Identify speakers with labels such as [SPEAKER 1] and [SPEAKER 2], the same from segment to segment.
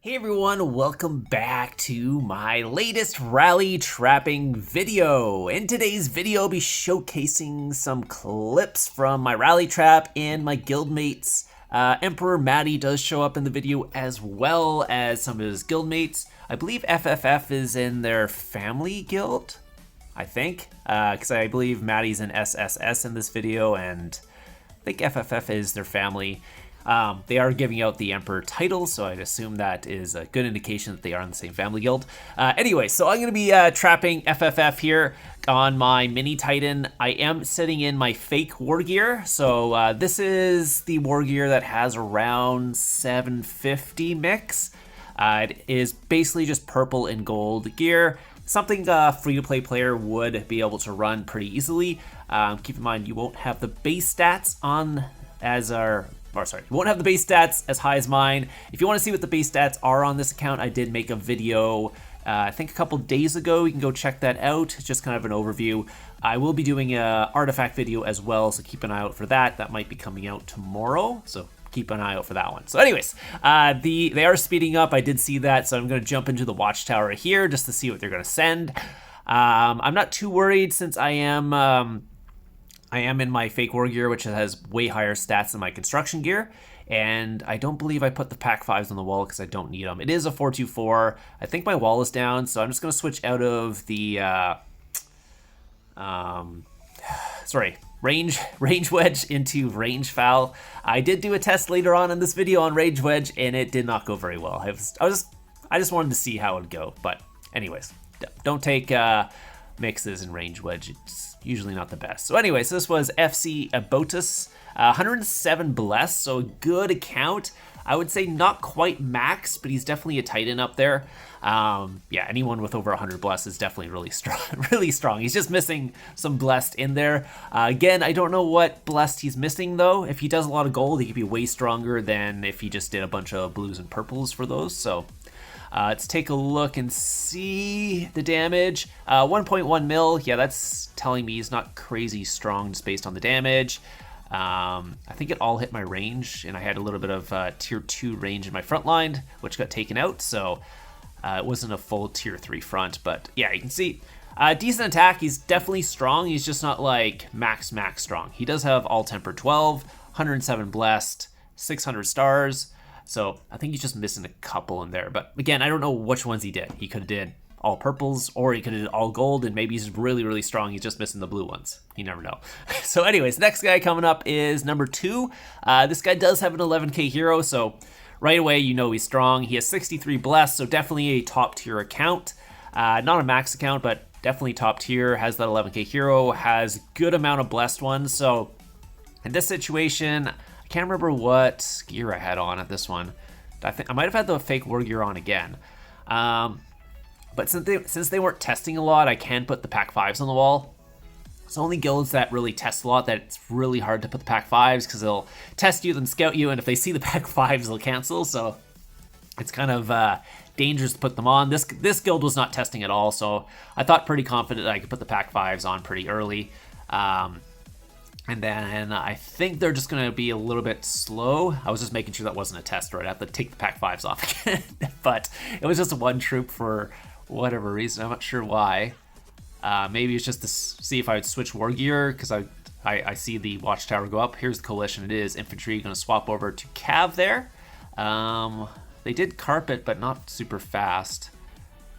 [SPEAKER 1] Hey everyone, welcome back to my latest rally trapping video. In today's video, I'll be showcasing some clips from my rally trap and my guildmates. Emperor Matty does show up in the video as well as some of his guildmates. I believe FFF is in their family guild, I think, because I believe Matty's in SSS in this video, and I think FFF is their family. They are giving out the Emperor title, so I'd assume that is a good indication that they are in the same family guild. Anyway, so I'm going to be trapping FFF here on my Mini Titan. I am setting in my fake war gear. So this is the war gear that has around 750 mix. It is basically just purple and gold gear. Something a free-to-play player would be able to run pretty easily. Keep in mind, you won't have the base stats on as our... you won't have the base stats as high as mine. If you want to see what the base stats are on this account, I did make a video, I think a couple days ago. You can go check that out. It's just kind of an overview. I will be doing an artifact video as well, so keep an eye out for that. That might be coming out tomorrow, so keep an eye out for that one. So anyways, they are speeding up. I did see that, so I'm going to jump into the watchtower here just to see what they're going to send. I'm not too worried since I am in my fake war gear, which has way higher stats than my construction gear, and I don't believe I put the pack 5s on the wall because I don't need them. It is a 424. I think my wall is down, so I'm just going to switch out of the range wedge into range foul. I did do a test later on in this video on range wedge, and it did not go very well. I just wanted to see how it would go, but anyways, don't take mixes in range wedge. It's usually not the best. So anyways, this was FC Abotus, 107 blessed, so a good account. I would say not quite max, but he's definitely a Titan up there. Yeah, anyone with over 100 blessed is definitely really strong. Really strong. He's just missing some blessed in there. Again, I don't know what blessed he's missing though. If he does a lot of gold, he could be way stronger than if he just did a bunch of blues and purples for those. So let's take a look and see the damage. 1.1 mil. Yeah, that's telling me he's not crazy strong just based on the damage. I think it all hit my range, and I had a little bit of tier 2 range in my front line, which got taken out, so it wasn't a full tier 3 front. But yeah, you can see decent attack. He's definitely strong. He's just not like max strong. He does have all temper 12, 107 blessed, 600 stars. So I think he's just missing a couple in there. But again, I don't know which ones he did. He could have did all purples, or he could have did all gold, and maybe he's really strong. He's just missing the blue ones. You never know. So anyways, next guy coming up is number 2. This guy does have an 11k hero, so right away you know he's strong. He has 63 blessed, so definitely a top tier account. Not a max account, but definitely top tier. Has that 11k hero, has good amount of blessed ones. So in this situation, I can't remember what gear I had on at this one. I think I might have had the fake war gear on again. But since they weren't testing a lot, I can put the pack 5s on the wall. It's only guilds that really test a lot that it's really hard to put the pack 5s because they'll test you, then scout you, and if they see the pack 5s, they'll cancel. So it's kind of dangerous to put them on. This guild was not testing at all, so I thought pretty confident I could put the pack 5s on pretty early. And then I think they're just going to be a little bit slow. I was just making sure that wasn't a test, right? I have to take the pack 5s off again. But it was just one troop for whatever reason. I'm not sure why. Maybe it's just to see if I would switch war gear, because I see the watchtower go up. Here's the coalition. It is infantry. Going to swap over to cav there. They did carpet, but not super fast.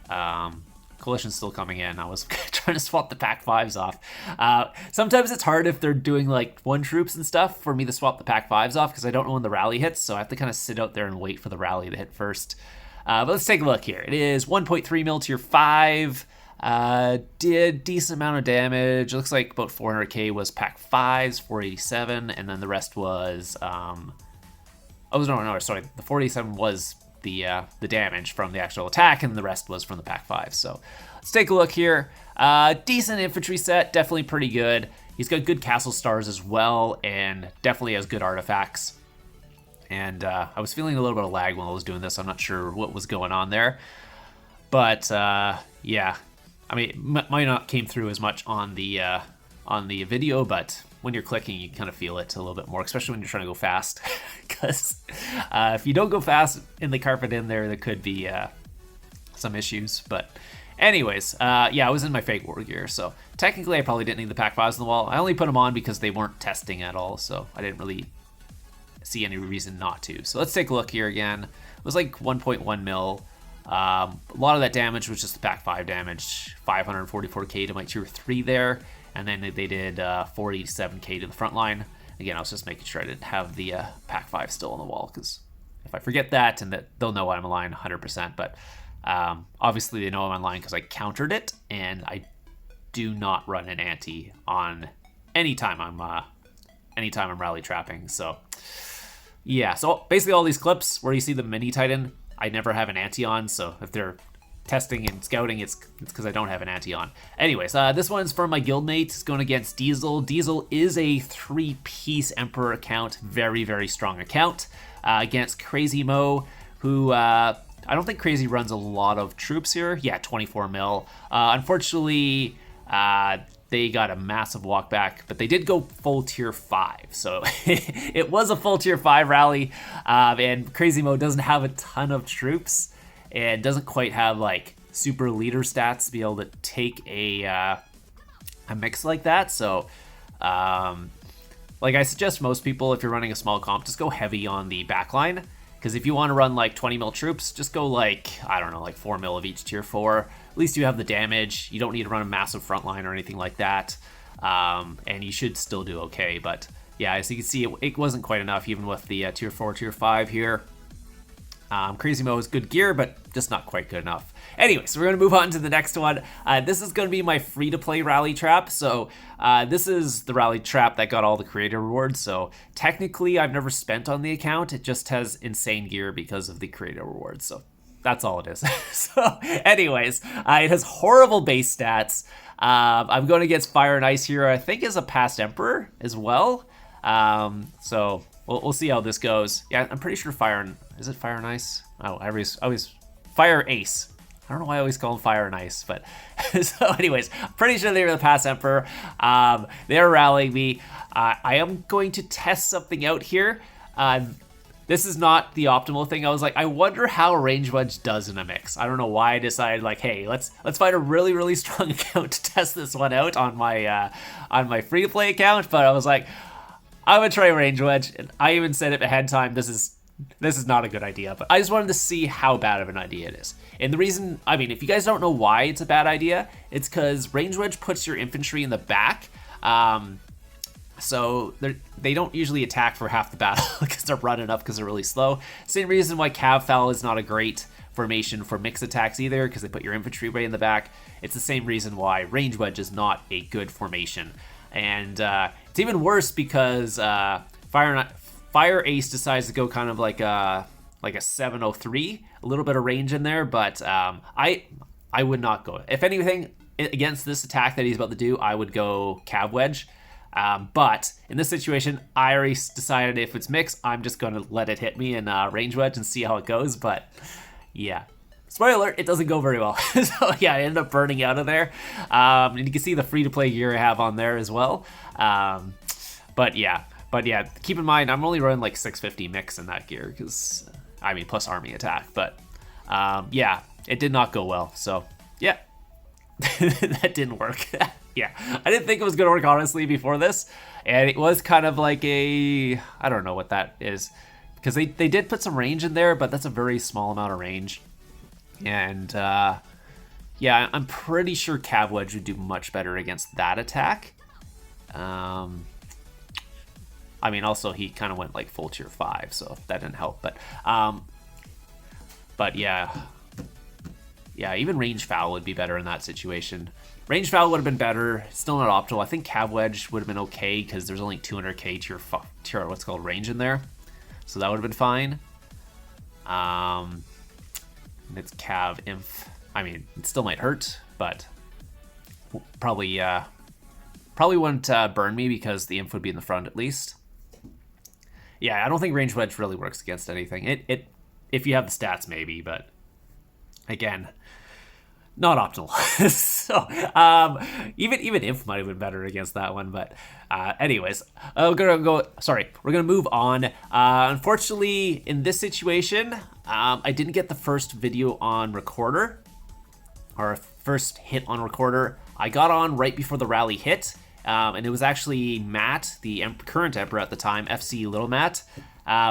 [SPEAKER 1] Coalition's still coming in. I was trying to swap the pack 5s off. Sometimes it's hard if they're doing like one troops and stuff for me to swap the pack 5s off, because I don't know when the rally hits, so I have to kind of sit out there and wait for the rally to hit first. But let's take a look here. It is 1.3 mil tier 5. Did decent amount of damage. It looks like about 400k was pack 5s, 487, and then the rest was sorry, the 487 was the damage from the actual attack, and the rest was from the pack 5. So let's take a look here. Decent infantry set, definitely pretty good. He's got good castle stars as well, and definitely has good artifacts. And I was feeling a little bit of lag while I was doing this. I'm not sure what was going on there, but yeah, I mean, might not came through as much on the video, but when you're clicking, you kind of feel it a little bit more, especially when you're trying to go fast. Because if you don't go fast in the carpet in there, there could be some issues. But anyways, yeah, I was in my fake war gear, so technically I probably didn't need the Pack 5s on the wall. I only put them on because they weren't testing at all, so I didn't really see any reason not to. So let's take a look here again. It was like 1.1 mil. A lot of that damage was just the Pack 5 damage, 544k to my tier 3 there, and then they did 487k to the front line. Again, I was just making sure I didn't have the Pack 5 still on the wall, because if I forget that, and that they'll know I'm online 100%, but obviously they know I'm online because I countered it, and I do not run an anti on anytime I'm rally trapping. So yeah, so basically all these clips where you see the mini Titan, I never have an anti on, so if they're testing and scouting, it's because I don't have an anti on. Anyways, this one's from my guildmate. It's going against Diesel. Diesel is a 3-piece Emperor account, very, very strong account, against Crazy Mo, who I don't think Crazy runs a lot of troops here. Yeah, 24 mil. Unfortunately, they got a massive walk back, but they did go full tier 5. So it was a full tier 5 rally, and Crazy Mo doesn't have a ton of troops and doesn't quite have like super leader stats to be able to take a mix like that. So like I suggest most people, if you're running a small comp, just go heavy on the backline. Because if you want to run like 20 mil troops, just go like, I don't know, like 4 mil of each tier 4. At least you have the damage. You don't need to run a massive front line or anything like that. And you should still do okay. But yeah, as you can see, it wasn't quite enough even with the tier 4, tier 5 here. Crazy Mo is good gear, but just not quite good enough. Anyway, so we're going to move on to the next one. This is going to be my free-to-play rally trap. So this is the rally trap that got all the creator rewards. So technically, I've never spent on the account. It just has insane gear because of the creator rewards. So that's all it is. So anyways, it has horrible base stats. I'm going against Fire and Ice here, I think is a past Emperor as well. So we'll see how this goes. Yeah, I'm pretty sure is it Fire and Ice? Oh, I always Fire Ace. I don't know why I always call him Fire and Ice, but so anyways, pretty sure they were the past Emperor. They're rallying me. I am going to test something out here. This is not the optimal thing. I was like, I wonder how Range Wedge does in a mix. I don't know why I decided like, hey, let's find a really, really strong account to test this one out on my free to play account. But I was like, I'm gonna try Range Wedge, and I even said it ahead of time. This is not a good idea, but I just wanted to see how bad of an idea it is. And the reason, I mean, if you guys don't know why it's a bad idea, it's because Range Wedge puts your infantry in the back. So they don't usually attack for half the battle because they're running up because they're really slow. Same reason why Cav Foul is not a great formation for mixed attacks either, because they put your infantry way in the back. It's the same reason why Range Wedge is not a good formation. And it's even worse because Fire Ace decides to go kind of like a 703, a little bit of range in there, but I would not go. If anything, against this attack that he's about to do, I would go Cav Wedge. But in this situation, I already decided if it's mixed, I'm just going to let it hit me in Range Wedge and see how it goes. But yeah, spoiler alert, it doesn't go very well. So yeah, I ended up burning out of there. And you can see the free-to-play gear I have on there as well. But yeah, keep in mind, I'm only running like 650 mix in that gear because, I mean, plus army attack. But yeah, it did not go well. So yeah, that didn't work. Yeah, I didn't think it was going to work, honestly, before this. And it was kind of like I don't know what that is. Because they did put some range in there, but that's a very small amount of range. And yeah, I'm pretty sure Cav Wedge would do much better against that attack. I mean, also, he kind of went like full tier 5, so that didn't help. But yeah, even Range Foul would be better in that situation. Range Foul would have been better. Still not optimal. I think Cav Wedge would have been okay because there's only 200k tier what's called range in there, so that would have been fine. And it's Cav Inf. I mean, it still might hurt, but probably wouldn't burn me because the Inf would be in the front at least. Yeah, I don't think Range Wedge really works against anything. It if you have the stats maybe, but again, not optimal. So even Imp might have been better against that one, but anyways, we're gonna move on. Unfortunately, in this situation, I didn't get the first video on recorder, or first hit on recorder. I got on right before the rally hit, and it was actually Matt, the current Emperor at the time, FC littlemat,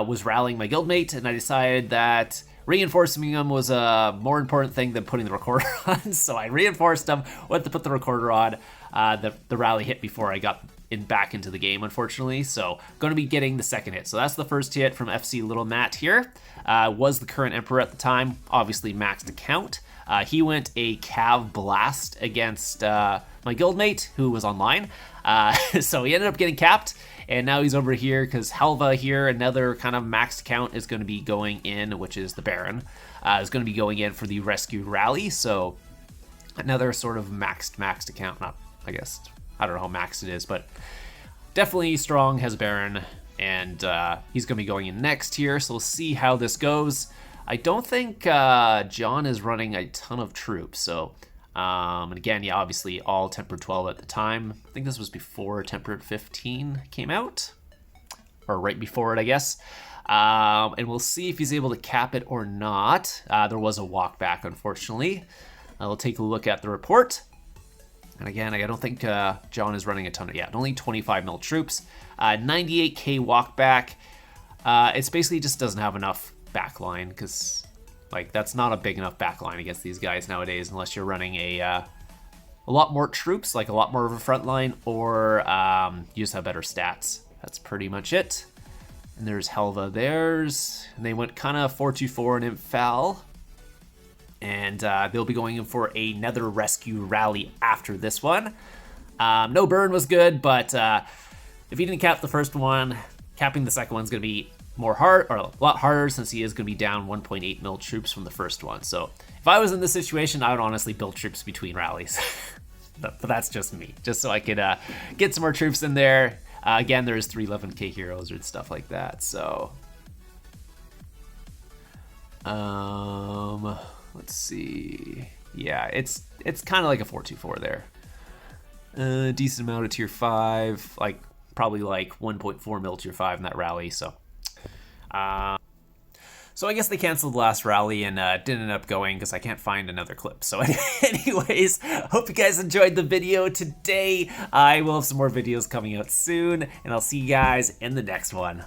[SPEAKER 1] was rallying my guildmate, and I decided that reinforcing him was a more important thing than putting the recorder on. So I reinforced him, went to put the recorder on. The rally hit before I got back into the game, unfortunately. So going to be getting the second hit. So that's the first hit from FC littlemat here. Was the current Emperor at the time, obviously maxed account. He went a Cav Blast against my guildmate, who was online. So he ended up getting capped, and now he's over here because Helva here, another kind of maxed account, is going to be going in, which is the Baron, is going to be going in for the Rescue Rally. So another sort of maxed account. Not, I guess, I don't know how maxed it is, but definitely strong, has Baron, and he's going to be going in next here. So we'll see how this goes. I don't think John is running a ton of troops, so and again, yeah, obviously all Tempered 12 at the time. I think this was before Tempered 15 came out, or right before it, I guess. And we'll see if he's able to cap it or not. There was a walk back, unfortunately. We'll take a look at the report. And again, I don't think John is running a ton of, only 25 mil troops. 98k walk back. It's basically just doesn't have enough backline, because like that's not a big enough backline against these guys nowadays, unless you're running a lot more troops, like a lot more of a front line, or you just have better stats. That's pretty much it. And there's Helva theirs, and they went kind of 4-2-4 and Imp Fal, and they'll be going in for another Rescue Rally after this one. No burn was good, but if he didn't cap the first one, capping the second one's gonna be a lot harder, since he is going to be down 1.8 mil troops from the first one. So if I was in this situation, I would honestly build troops between rallies. but that's just me, just so I could get some more troops in there. Again, there's 311k heroes and stuff like that. So let's see. Yeah, it's kind of like a 4-2-4 there. Decent amount of tier 5, like probably like 1.4 mil tier 5 in that rally. So I guess they canceled the last rally and didn't end up going because I can't find another clip. So anyways, hope you guys enjoyed the video today. I will have some more videos coming out soon, and I'll see you guys in the next one.